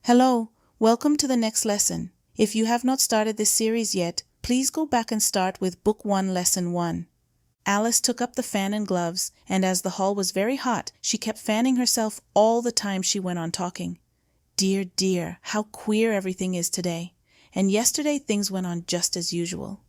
Hello, welcome to the next lesson. If you have not started this series yet, please go back and start with Book 1, Lesson 1. Alice took up the fan and gloves, and as the hall was very hot, she kept fanning herself all the time she went on talking. Dear, dear, how queer everything is today. And yesterday things went on just as usual.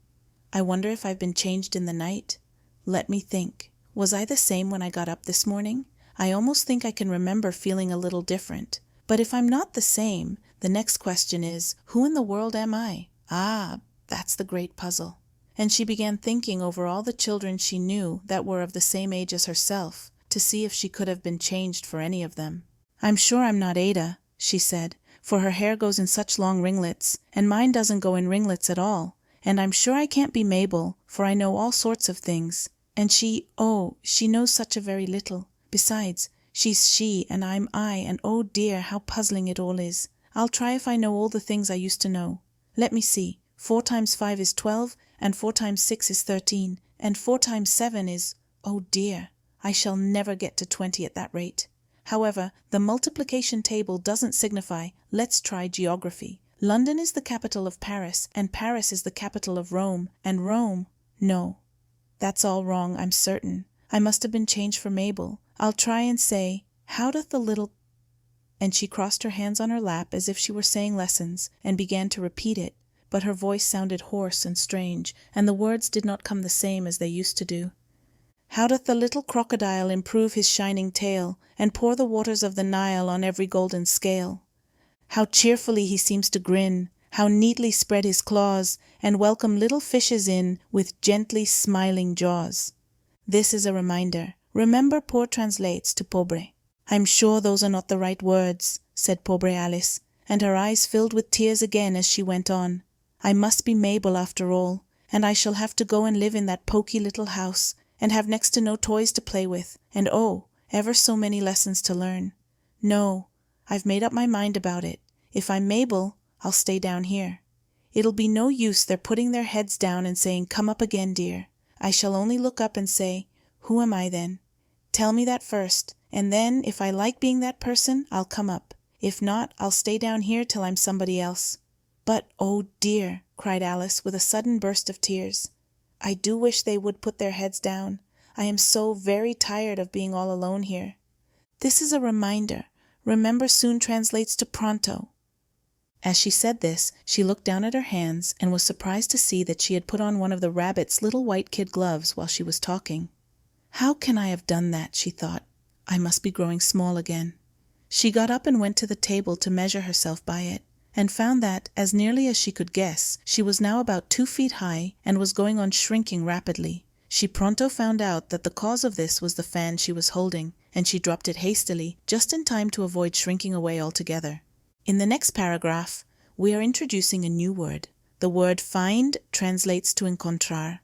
I wonder if I've been changed in the night. Let me think. Was I the same when I got up this morning? I almost think I can remember feeling a little different. But if I'm not the same, the next question is, who in the world am I? Ah, that's the great puzzle. And she began thinking over all the children she knew that were of the same age as herself, to see if she could have been changed for any of them. I'm sure I'm not Ada, she said, for her hair goes in such long ringlets, and mine doesn't go in ringlets at all. And I'm sure I can't be Mabel, for I know all sorts of things. And she knows such a very little. Besides, she's she and I'm I, and oh dear, how puzzling it all is. I'll try if I know all the things I used to know. Let me see. 4 times 5 is 12, and 4 times 6 is 13, and 4 times 7 is, oh dear, I shall never get to 20 at that rate. However, the multiplication table doesn't signify. Let's try geography. London is the capital of Paris, and Paris is the capital of Rome, and Rome, no. That's all wrong, I'm certain. I must have been changed for Mabel. I'll try and say, how doth the little... And she crossed her hands on her lap as if she were saying lessons, and began to repeat it, but her voice sounded hoarse and strange, and the words did not come the same as they used to do. How doth the little crocodile improve his shining tail, and pour the waters of the Nile on every golden scale? How cheerfully he seems to grin, how neatly spread his claws, and welcome little fishes in with gently smiling jaws. This is a reminder. Remember poor translates to pobre. I'm sure those are not the right words, said pobre Alice, and her eyes filled with tears again as she went on. I must be Mabel after all, and I shall have to go and live in that poky little house, and have next to no toys to play with, and oh, ever so many lessons to learn. No, I've made up my mind about it. If I'm Mabel, I'll stay down here. It'll be no use their putting their heads down and saying, come up again, dear. I shall only look up and say, who am I then? Tell me that first, and then if I like being that person, I'll come up. If not, I'll stay down here till I'm somebody else. But, oh dear, cried Alice with a sudden burst of tears. I do wish they would put their heads down. I am so very tired of being all alone here. This is a reminder. Remember soon translates to pronto. As she said this, she looked down at her hands and was surprised to see that she had put on one of the rabbit's little white kid gloves while she was talking. How can I have done that, she thought. I must be growing small again. She got up and went to the table to measure herself by it, and found that, as nearly as she could guess, she was now about 2 feet high and was going on shrinking rapidly. She pronto found out that the cause of this was the fan she was holding, and she dropped it hastily, just in time to avoid shrinking away altogether. In the next paragraph, we are introducing a new word. The word find translates to encontrar.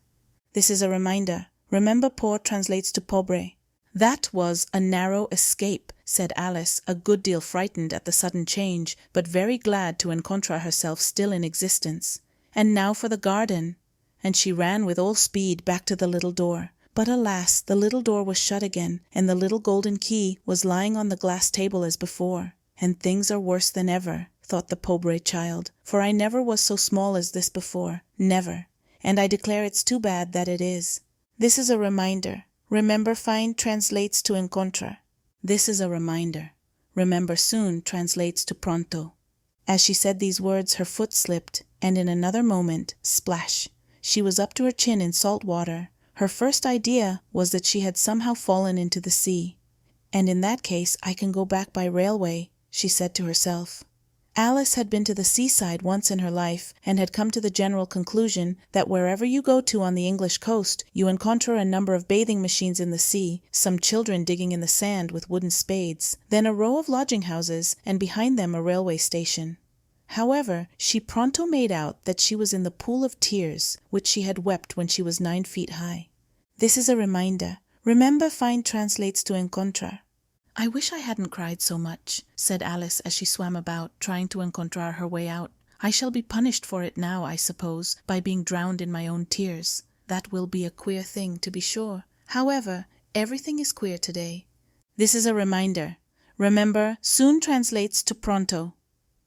This is a reminder. Remember poor translates to pobre. That was a narrow escape, said Alice, a good deal frightened at the sudden change, but very glad to encontrar herself still in existence. And now for the garden. And she ran with all speed back to the little door. But alas, the little door was shut again, and the little golden key was lying on the glass table as before. And things are worse than ever, thought the pobre child, for I never was so small as this before, never, and I declare it's too bad that it is. This is a reminder. Remember find translates to encontrar. This is a reminder. Remember soon translates to pronto. As she said these words, her foot slipped, and in another moment, splash, she was up to her chin in salt water. Her first idea was that she had somehow fallen into the sea. And in that case I can go back by railway, she said to herself. Alice had been to the seaside once in her life, and had come to the general conclusion that wherever you go to on the English coast, you encounter a number of bathing machines in the sea, some children digging in the sand with wooden spades, then a row of lodging-houses, and behind them a railway station. However, she pronto made out that she was in the pool of tears, which she had wept when she was 9 feet high. This is a reminder. Remember find translates to encontrar. I wish I hadn't cried so much, said Alice as she swam about, trying to encontrar her way out. I shall be punished for it now, I suppose, by being drowned in my own tears. That will be a queer thing, to be sure. However, everything is queer today. This is a reminder. Remember, soon translates to pronto.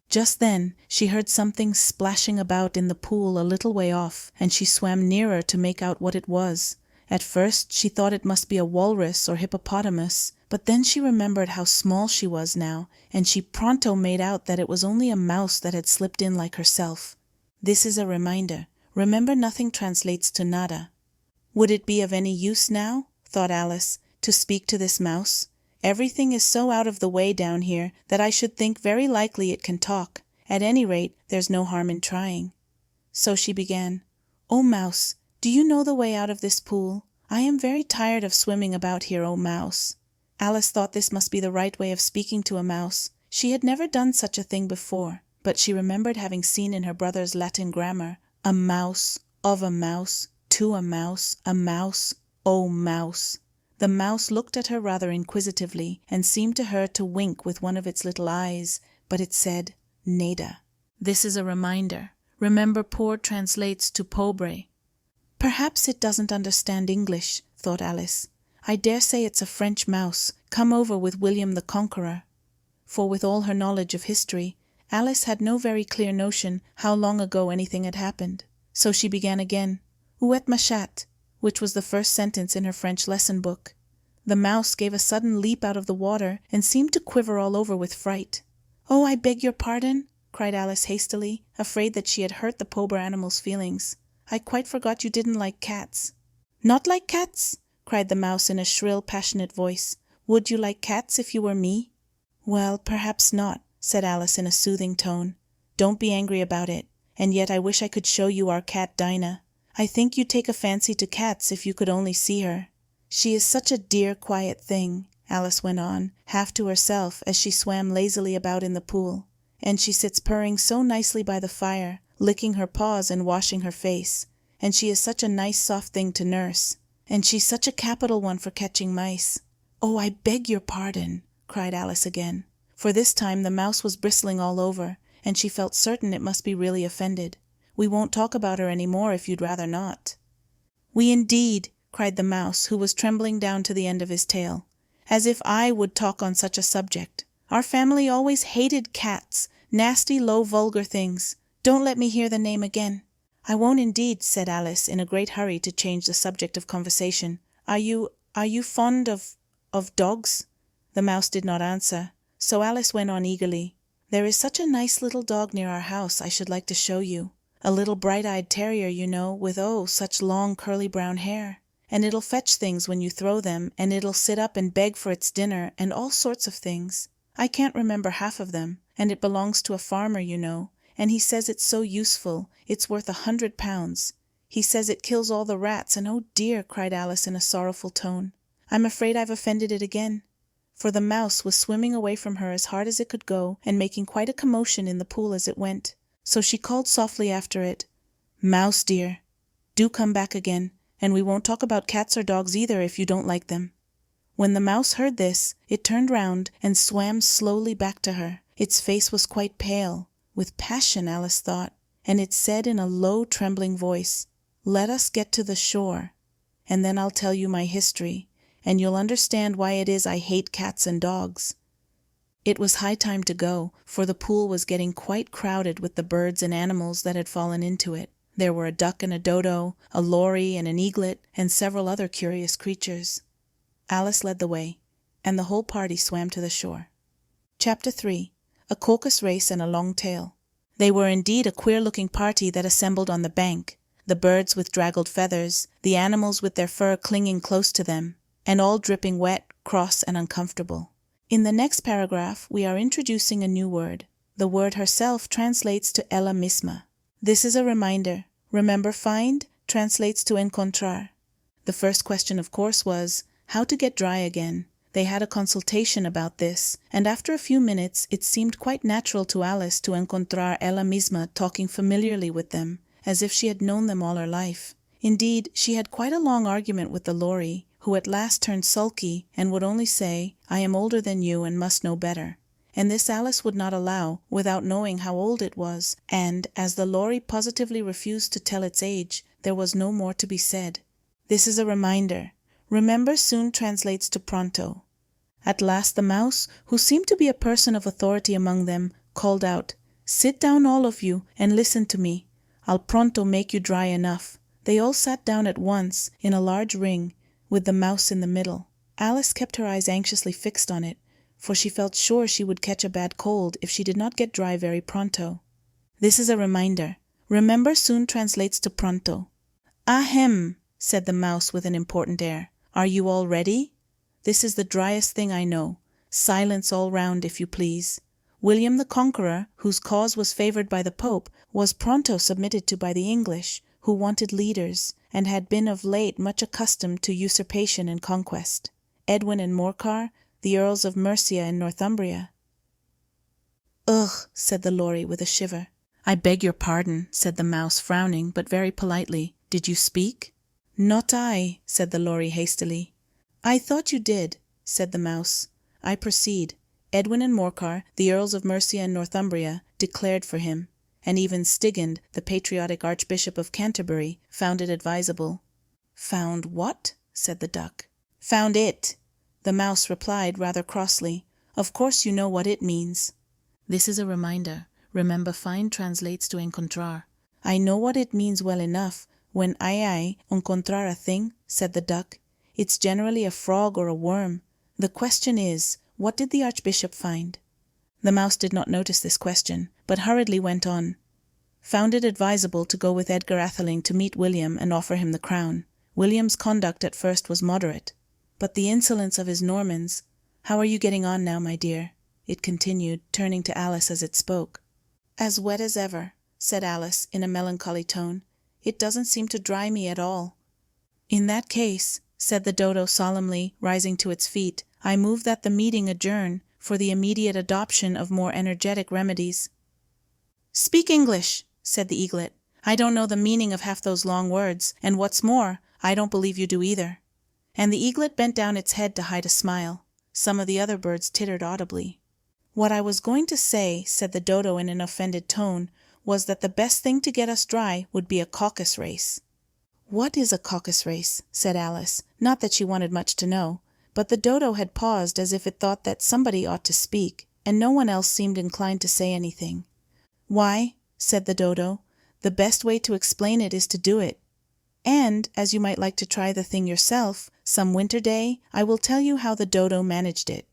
Just then she heard something splashing about in the pool a little way off, and she swam nearer to make out what it was. At first she thought it must be a walrus or hippopotamus, but then she remembered how small she was now, and she pronto made out that it was only a mouse that had slipped in like herself. This is a reminder. Remember, nothing translates to nada. Would it be of any use now, thought Alice, to speak to this mouse? Everything is so out of the way down here that I should think very likely it can talk. At any rate, there's no harm in trying. So she began, "Oh, mouse, do you know the way out of this pool? I am very tired of swimming about here, oh mouse." Alice thought this must be the right way of speaking to a mouse. She had never done such a thing before, but she remembered having seen in her brother's Latin grammar, a mouse, of a mouse, to a mouse, oh mouse. The mouse looked at her rather inquisitively, and seemed to her to wink with one of its little eyes, but it said, "Nada." This is a reminder. Remember, poor translates to pobre. Perhaps it doesn't understand English, thought Alice. I dare say it's a French mouse, come over with William the Conqueror. For with all her knowledge of history, Alice had no very clear notion how long ago anything had happened. So she began again, "Où est ma chatte?" which was the first sentence in her French lesson book. The mouse gave a sudden leap out of the water and seemed to quiver all over with fright. "Oh, I beg your pardon," cried Alice hastily, afraid that she had hurt the poor animal's feelings. "I quite forgot you didn't like cats." "Not like cats?" cried the mouse in a shrill, passionate voice. "Would you like cats if you were me?" "Well, perhaps not," said Alice in a soothing tone. "Don't be angry about it, and yet I wish I could show you our cat Dinah. I think you'd take a fancy to cats if you could only see her. She is such a dear, quiet thing," Alice went on, half to herself as she swam lazily about in the pool. "And she sits purring so nicely by the fire, licking her paws and washing her face. And she is such a nice soft thing to nurse. And she's such a capital one for catching mice." "Oh, I beg your pardon," cried Alice again. For this time the mouse was bristling all over, and she felt certain it must be really offended. "We won't talk about her any more if you'd rather not." "We indeed," cried the mouse, who was trembling down to the end of his tail. "As if I would talk on such a subject. Our family always hated cats, nasty, low, vulgar things. Don't let me hear the name again." "I won't indeed," said Alice, in a great hurry to change the subject of conversation. Are you fond of dogs?" The mouse did not answer, so Alice went on eagerly. "There is such a nice little dog near our house I should like to show you. A little bright-eyed terrier, you know, with such long curly brown hair. And it'll fetch things when you throw them, and it'll sit up and beg for its dinner, and all sorts of things. I can't remember half of them, and it belongs to a farmer, you know, and he says it's so useful, it's worth £100. He says it kills all the rats, and oh dear," cried Alice in a sorrowful tone, "I'm afraid I've offended it again." For the mouse was swimming away from her as hard as it could go, and making quite a commotion in the pool as it went. So she called softly after it, "Mouse dear, do come back again, and we won't talk about cats or dogs either if you don't like them." When the mouse heard this, it turned round and swam slowly back to her. Its face was quite pale, with passion, Alice thought, and it said in a low, trembling voice, "Let us get to the shore, and then I'll tell you my history, and you'll understand why it is I hate cats and dogs." It was high time to go, for the pool was getting quite crowded with the birds and animals that had fallen into it. There were a duck and a dodo, a lory and an eaglet, and several other curious creatures. Alice led the way, and the whole party swam to the shore. Chapter 3. A Caucus Race and a Long Tail. They were indeed a queer-looking party that assembled on the bank, the birds with draggled feathers, the animals with their fur clinging close to them, and all dripping wet, cross, and uncomfortable. In the next paragraph, we are introducing a new word. The word herself translates to ella misma. This is a reminder. Remember, find translates to encontrar. The first question, of course, was how to get dry again. They had a consultation about this, and after a few minutes it seemed quite natural to Alice to encontrar ella misma talking familiarly with them, as if she had known them all her life. Indeed, she had quite a long argument with the lory, who at last turned sulky and would only say, "I am older than you and must know better." And this Alice would not allow, without knowing how old it was, and, as the lory positively refused to tell its age, there was no more to be said. This is a reminder. Remember soon translates to pronto. At last the mouse, who seemed to be a person of authority among them, called out, Sit down all of you and listen to me. I'll pronto make you dry enough." They all sat down at once in a large ring, with the mouse in the middle. Alice kept her eyes anxiously fixed on it, for she felt sure she would catch a bad cold if she did not get dry very pronto. This is a reminder. Remember soon translates to pronto. "Ahem," said the mouse with an important air. "Are you all ready? This is the driest thing I know. Silence all round, if you please." William the Conqueror, whose cause was favored by the Pope, was pronto submitted to by the English, who wanted leaders, and had been of late much accustomed to usurpation and conquest. Edwin and Morcar, the Earls of Mercia and Northumbria. "Ugh," said the Lory with a shiver. "I beg your pardon," said the mouse, frowning, but very politely. "Did you speak?" "Not I," said the Lory hastily. "I thought you did," said the mouse. "I proceed. Edwin and Morcar, the Earls of Mercia and Northumbria, declared for him, and even Stigand, the patriotic Archbishop of Canterbury, found it advisable." "Found what?" said the duck. "Found it," the mouse replied rather crossly. "Of course you know what it means." This is a reminder. Remember, find translates to encontrar. "I know what it means well enough. When I encontrar a thing," said the duck. "It's generally a frog or a worm. The question is, what did the Archbishop find?" The mouse did not notice this question, but hurriedly went on. "Found it advisable to go with Edgar Atheling to meet William and offer him the crown. William's conduct at first was moderate, but the insolence of his Normans— How are you getting on now, my dear?" it continued, turning to Alice as it spoke. "As wet as ever," said Alice in a melancholy tone. "It doesn't seem to dry me at all." "In that case," said the dodo solemnly, rising to its feet, "I move that the meeting adjourn for the immediate adoption of more energetic remedies." "Speak English," said the eaglet. "I don't know the meaning of half those long words, and what's more, I don't believe you do either." And the eaglet bent down its head to hide a smile. Some of the other birds tittered audibly. "What I was going to say," said the dodo in an offended tone, "was that the best thing to get us dry would be a caucus race." "What is a caucus race?" said Alice, not that she wanted much to know, but the dodo had paused as if it thought that somebody ought to speak, and no one else seemed inclined to say anything. "Why," said the dodo, "the best way to explain it is to do it. And, as you might like to try the thing yourself, some winter day, I will tell you how the dodo managed it."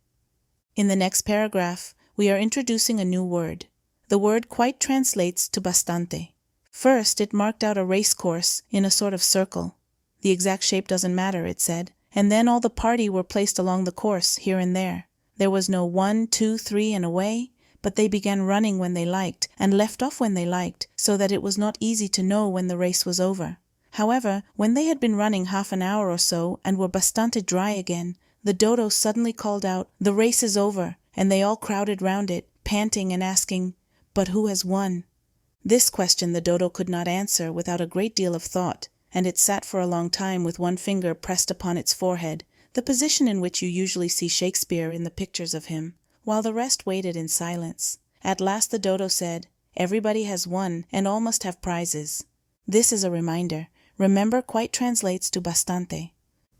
In the next paragraph, we are introducing a new word. The word quite translates to bastante. First, it marked out a race course in a sort of circle. The exact shape doesn't matter, it said, and then all the party were placed along the course, here and there. There was no 1, 2, 3 and away, but they began running when they liked, and left off when they liked, so that it was not easy to know when the race was over. However, when they had been running half an hour or so, and were bastante dry again, the dodo suddenly called out, "The race is over," and they all crowded round it, panting and asking, "But who has won?" This question the dodo could not answer without a great deal of thought, and it sat for a long time with one finger pressed upon its forehead, the position in which you usually see Shakespeare in the pictures of him, while the rest waited in silence. At last the dodo said, "Everybody has won, and all must have prizes." This is a reminder. Remember quite translates to bastante.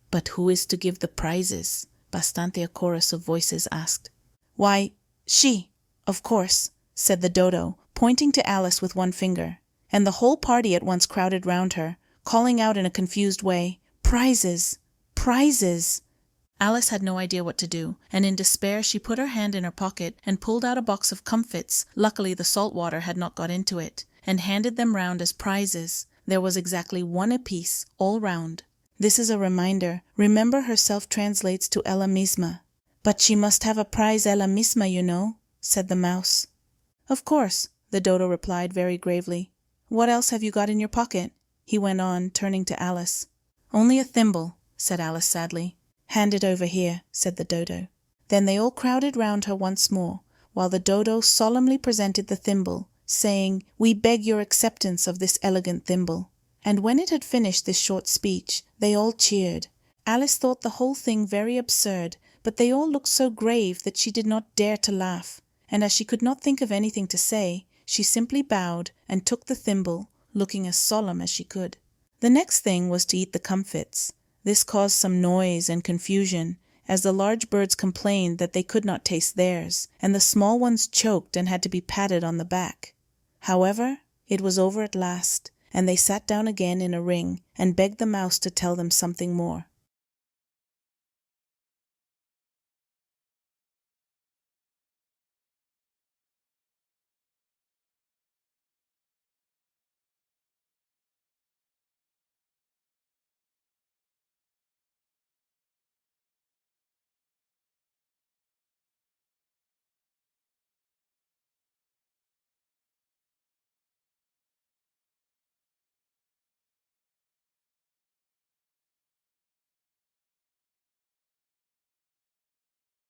"But who is to give the prizes?" Bastante a chorus of voices asked. "Why, she, of course," said the dodo, pointing to Alice with one finger, and the whole party at once crowded round her, calling out in a confused way, "Prizes! Prizes!" Alice had no idea what to do, and in despair she put her hand in her pocket and pulled out a box of comfits, luckily the salt water had not got into it, and handed them round as prizes. There was exactly one apiece, all round. This is a reminder. Remember herself translates to ella misma. "But she must have a prize ella misma, you know," said the mouse. "Of course," the dodo replied very gravely. "What else have you got in your pocket?" he went on, turning to Alice. "Only a thimble," said Alice sadly. "Hand it over here," said the dodo. Then they all crowded round her once more, while the dodo solemnly presented the thimble, saying, "We beg your acceptance of this elegant thimble." And when it had finished this short speech, they all cheered. Alice thought the whole thing very absurd, but they all looked so grave that she did not dare to laugh, and as she could not think of anything to say, she simply bowed and took the thimble, looking as solemn as she could. The next thing was to eat the comfits. This caused some noise and confusion, as the large birds complained that they could not taste theirs, and the small ones choked and had to be patted on the back. However, it was over at last, and they sat down again in a ring and begged the mouse to tell them something more.